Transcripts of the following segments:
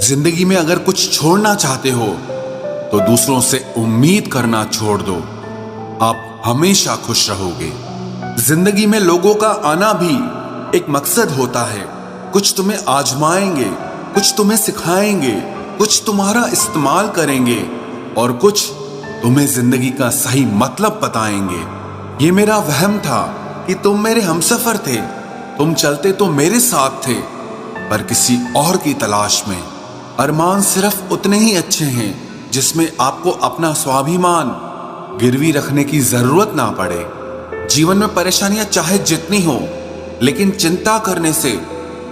जिंदगी में अगर कुछ छोड़ना चाहते हो तो दूसरों से उम्मीद करना छोड़ दो, आप हमेशा खुश रहोगे। जिंदगी में लोगों का आना भी एक मकसद होता है। कुछ तुम्हें आजमाएंगे, कुछ तुम्हें सिखाएंगे, कुछ तुम्हारा इस्तेमाल करेंगे और कुछ तुम्हें जिंदगी का सही मतलब बताएंगे। ये मेरा वहम था कि तुम मेरे हमसफर थे, तुम चलते तो मेरे साथ थे पर किसी और की तलाश में। अरमान सिर्फ उतने ही अच्छे हैं जिसमें आपको अपना स्वाभिमान गिरवी रखने की जरूरत ना पड़े। जीवन में परेशानियां चाहे जितनी हो, लेकिन चिंता करने से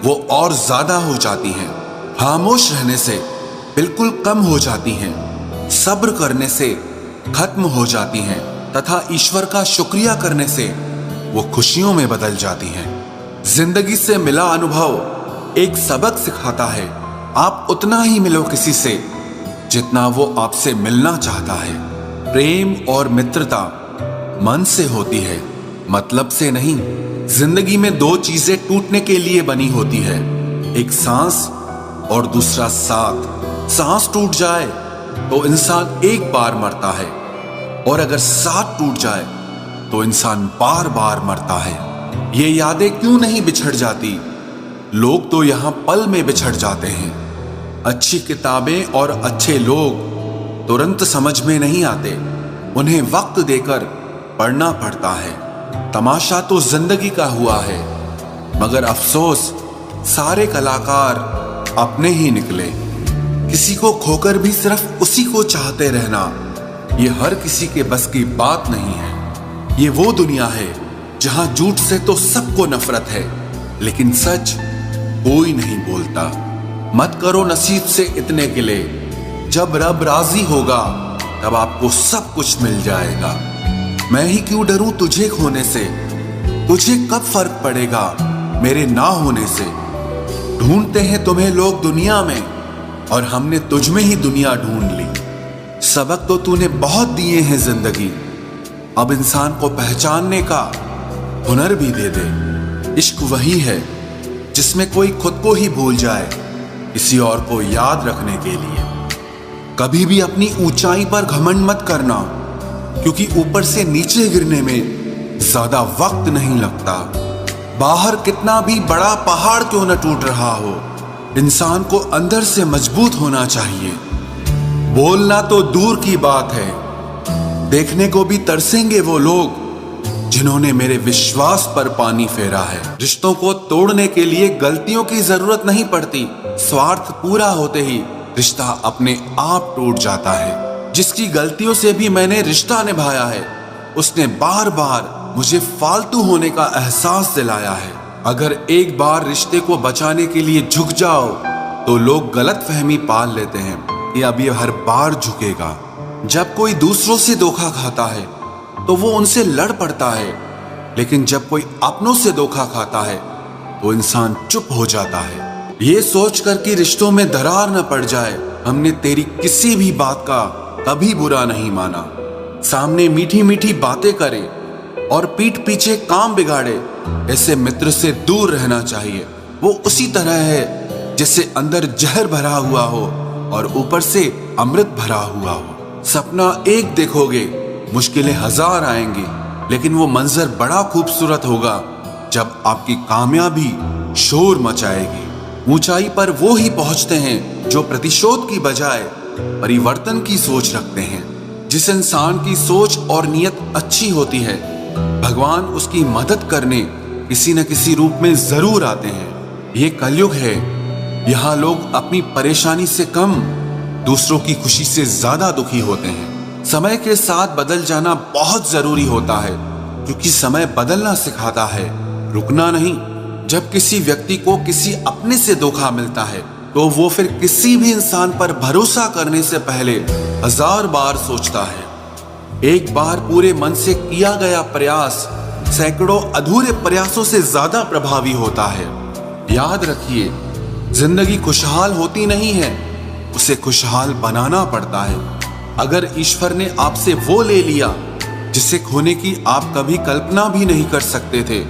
वो और ज्यादा हो जाती हैं। खामोश रहने से बिल्कुल कम हो जाती हैं। सब्र करने से खत्म हो जाती हैं तथा ईश्वर का शुक्रिया करने से वो खुशियों में बदल जाती हैं। जिंदगी से मिला अनुभव एक सबक सिखाता है। आप उतना ही मिलो किसी से जितना वो आपसे मिलना चाहता है। प्रेम और मित्रता मन से होती है, मतलब से नहीं। जिंदगी में दो चीजें टूटने के लिए बनी होती है, एक सांस और दूसरा साथ। सांस टूट जाए तो इंसान एक बार मरता है और अगर साथ टूट जाए तो इंसान बार बार मरता है। ये यादें क्यों नहीं बिछड़ जाती? लोग तो यहां पल में बिछड़ जाते हैं। अच्छी किताबें और अच्छे लोग तुरंत समझ में नहीं आते, उन्हें वक्त देकर पढ़ना पड़ता है। तमाशा तो जिंदगी का हुआ है, मगर अफसोस सारे कलाकार अपने ही निकले। किसी को खोकर भी सिर्फ उसी को चाहते रहना, ये हर किसी के बस की बात नहीं है। ये वो दुनिया है जहां झूठ से तो सबको नफरत है, लेकिन सच कोई नहीं बोलता। मत करो नसीब से इतने गिले, जब रब राजी होगा तब आपको सब कुछ मिल जाएगा। मैं ही क्यों डरूं तुझे खोने से, तुझे कब फर्क पड़ेगा मेरे ना होने से। ढूंढते हैं तुम्हें लोग दुनिया में और हमने तुझ में ही दुनिया ढूंढ ली। सबक तो तूने बहुत दिए हैं जिंदगी, अब इंसान को पहचानने का हुनर भी दे दे। इश्क वही है जिसमें कोई खुद को ही भूल जाए किसी और को याद रखने के लिए। कभी भी अपनी ऊंचाई पर घमंड मत करना, क्योंकि ऊपर से नीचे गिरने में ज्यादा वक्त नहीं लगता। बाहर कितना भी बड़ा पहाड़ क्यों न टूट रहा हो, इंसान को अंदर से मजबूत होना चाहिए। बोलना तो दूर की बात है, देखने को भी तरसेंगे वो लोग जिन्होंने मेरे विश्वास पर पानी फेरा है। रिश्तों को तोड़ने के लिए गलतियों की जरूरत नहीं पड़ती, स्वार्थ पूरा होते ही रिश्ता अपने आप टूट जाता है। जिसकी गलतियों से भी मैंने रिश्ता निभाया है, उसने बार बार मुझे फालतू होने का एहसास दिलाया है। अगर एक बार रिश्ते को बचाने के लिए झुक जाओ तो लोग गलत फहमी पाल लेते हैं कि अब ये हर बार झुकेगा। जब कोई दूसरों से धोखा खाता है तो वो उनसे लड़ पड़ता है, लेकिन जब कोई अपनों से धोखा खाता है तो इंसान चुप हो जाता है। ये सोचकर कि रिश्तों में दरार न पड़ जाए, हमने तेरी किसी भी बात का कभी बुरा नहीं माना। सामने मीठी मीठी बातें करे और पीठ पीछे काम बिगाड़े, ऐसे मित्र से दूर रहना चाहिए। वो उसी तरह है जैसे अंदर जहर भरा हुआ हो और ऊपर से अमृत भरा हुआ हो। सपना एक देखोगे, मुश्किलें हजार आएंगी, लेकिन वो मंजर बड़ा खूबसूरत होगा जब आपकी कामयाबी शोर मचाएगी। ऊंचाई पर वो ही पहुंचते हैं जो प्रतिशोध की बजाय परिवर्तन की सोच रखते हैं। जिस इंसान की सोच और नियत अच्छी होती है, भगवान उसकी मदद करने किसी न किसी रूप में जरूर आते हैं। ये कलयुग है, यहाँ लोग अपनी परेशानी से कम दूसरों की खुशी से ज्यादा दुखी होते हैं। समय के साथ बदल जाना बहुत जरूरी होता है, क्योंकि समय बदलना सिखाता है, रुकना नहीं। जब किसी व्यक्ति को किसी अपने से धोखा मिलता है तो वो फिर किसी भी इंसान पर भरोसा करने से पहले हजार बार सोचता है। एक बार पूरे मन से किया गया प्रयास सैकड़ों अधूरे प्रयासों से ज्यादा प्रभावी होता है। याद रखिए, जिंदगी खुशहाल होती नहीं है, उसे खुशहाल बनाना पड़ता है। अगर ईश्वर ने आपसे वो ले लिया जिसे खोने की आप कभी कल्पना भी नहीं कर सकते थे,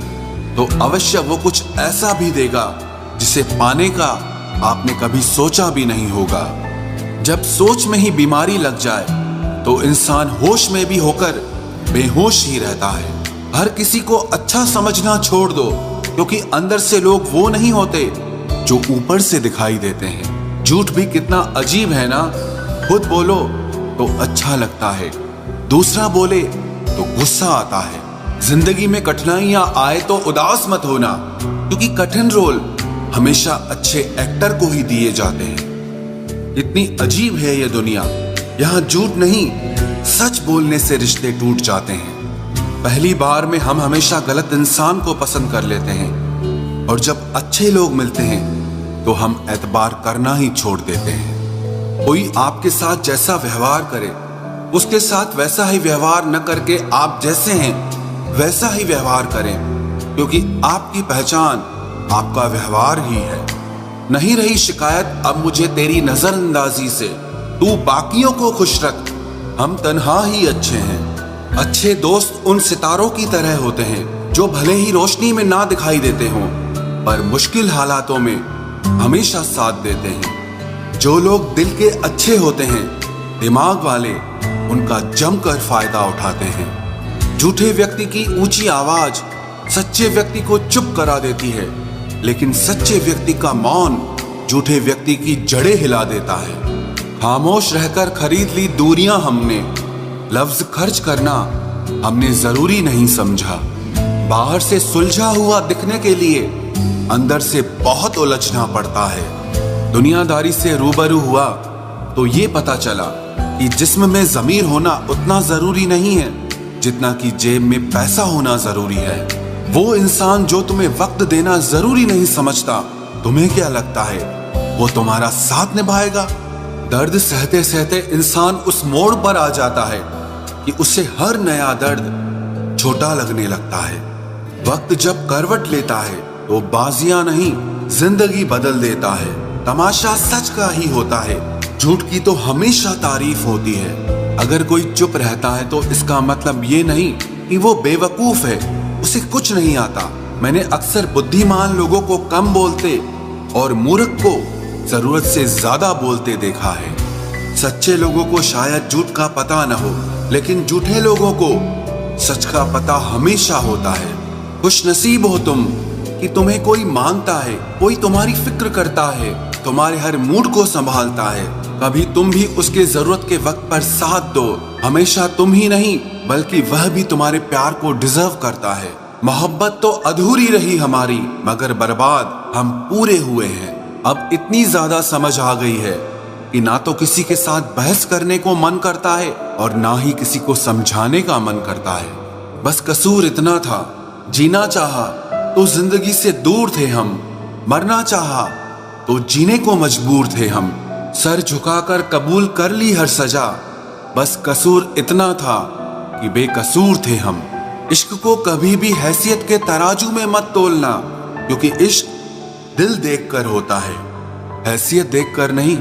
तो अवश्य वो कुछ ऐसा भी देगा जिसे पाने का आपने कभी सोचा भी नहीं होगा। जब सोच में ही बीमारी लग जाए तो इंसान होश में भी होकर बेहोश ही रहता है। हर किसी को अच्छा समझना छोड़ दो, क्योंकि अंदर से लोग वो नहीं होते जो ऊपर से दिखाई देते हैं। झूठ भी कितना अजीब है ना। खुद बोलो तो अच्छा लगता है, दूसरा बोले तो गुस्सा आता है। जिंदगी में कठिनाइयां आए तो उदास मत होना, क्योंकि कठिन रोल हमेशा अच्छे एक्टर को ही दिए जाते हैं। इतनी अजीब है ये दुनिया, यहाँ झूठ नहीं सच बोलने से रिश्ते टूट जाते हैं। पहली बार में हम हमेशा गलत इंसान को पसंद कर लेते हैं, और जब अच्छे लोग मिलते हैं तो हम एतबार करना ही छोड़ देते हैं। कोई आपके साथ जैसा व्यवहार करे, उसके साथ वैसा ही व्यवहार न करके आप जैसे हैं वैसा ही व्यवहार करें, क्योंकि आपकी पहचान आपका व्यवहार ही है। नहीं रही शिकायत अब मुझे तेरी नजरअंदाजी से, तू बाकियों को खुश रख, हम तन्हा ही अच्छे हैं। अच्छे दोस्त उन सितारों की तरह होते हैं जो भले ही रोशनी में ना दिखाई देते हों, पर मुश्किल हालातों में हमेशा साथ देते हैं। जो लोग दिल के अच्छे होते हैं, दिमाग वाले, उनका जमकर फायदा उठाते हैं। झूठे व्यक्ति की ऊंची आवाज सच्चे व्यक्ति को चुप करा देती है, लेकिन सच्चे व्यक्ति का मौन झूठे व्यक्ति की जड़ें हिला देता है। खामोश रहकर खरीद ली दूरियां हमने, लफ्ज खर्च करना हमने जरूरी नहीं समझा। बाहर से सुलझा हुआ दिखने के लिए अंदर से बहुत उलझना पड़ता है। दुनियादारी से रूबरू हुआ तो ये पता चला कि जिस्म में ज़मीर होना उतना जरूरी नहीं है जितना कि जेब में पैसा होना जरूरी है। वो इंसान जो तुम्हें वक्त देना जरूरी नहीं समझता, तुम्हें क्या लगता है वो तुम्हारा साथ निभाएगा? दर्द सहते सहते इंसान उस मोड़ पर आ जाता है कि उसे हर नया दर्द छोटा लगने लगता है। वक्त जब करवट लेता है तो बाजियां नहीं जिंदगी बदल देता है। तमाशा सच का ही होता है, झूठ की तो हमेशा तारीफ होती है। अगर कोई चुप रहता है तो इसका मतलब ये नहीं कि वो बेवकूफ है, उसे कुछ नहीं आता। मैंने अक्सर बुद्धिमान लोगों को कम बोलते और मूर्ख को जरूरत से ज्यादा बोलते देखा है। सच्चे लोगों को शायद झूठ का पता न हो, लेकिन झूठे लोगों को सच का पता हमेशा होता है। खुश नसीब हो तुम कि तुम्हें कोई मानता है, कोई तुम्हारी फिक्र करता है, तुम्हारे हर मूड को संभालता है। कभी तुम भी उसके जरूरत के वक्त पर साथ दो। हमेशा तुम ही नहीं बल्कि वह भी तुम्हारे प्यार को डिजर्व करता है। मोहब्बत तो अधूरी रही हमारी, मगर बर्बाद हम पूरे हुए हैं। अब इतनी ज्यादा समझ आ गई है कि ना तो किसी के साथ बहस करने को मन करता है और ना ही किसी को समझाने का मन करता है। बस कसूर इतना था, जीना चाहा तो जिंदगी से दूर थे हम, मरना चाहा तो जीने को मजबूर थे हम। सर झुकाकर कबूल कर ली हर सजा, बस कसूर इतना था कि बेकसूर थे हम। इश्क को कभी भी हैसियत के तराजू में मत तोलना, क्योंकि इश्क दिल देखकर होता है, हैसियत देखकर नहीं।